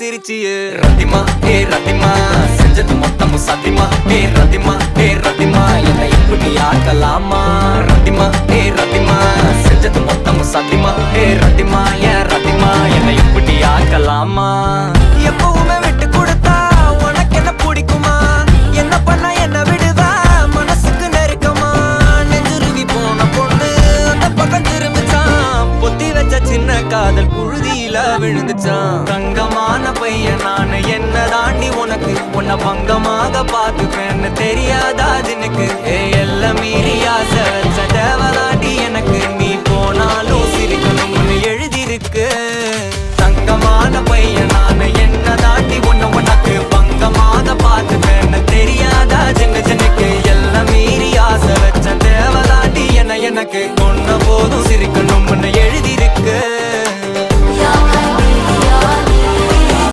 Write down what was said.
சிரிச்சியே ரத்திமா ரத்திமா செஞ்சது மொத்தமும் சத்தியமா ரத்திமா என்னை இப்படி ஆக்கலாமா ரத்திமா ரத்திமா செஞ்சது மொத்தமும் சத்தியமா ரத்திமா என்னை இப்படி ஆக்கலாமா எப்பவுமே விட்டு கொடுத்தா உனக்கு என்ன பிடிக்குமா என்ன பண்ண என்ன விடுவா மனசுக்கு நெருக்கமா நெஞ்சுருவி போன பொண்ணு அந்த பக்கம் திரும்பிச்சான் பொத்தி வச்ச சின்ன காதல் புழுதியில விழுந்துச்சான் தங்கமான பையன் நானு என்ன தாண்டி உனக்கு உன்னை பங்கமாக பார்த்துப்பேன்னு தெரியாதா ஜினுக்கு எல்லாம் மீறி ஆசை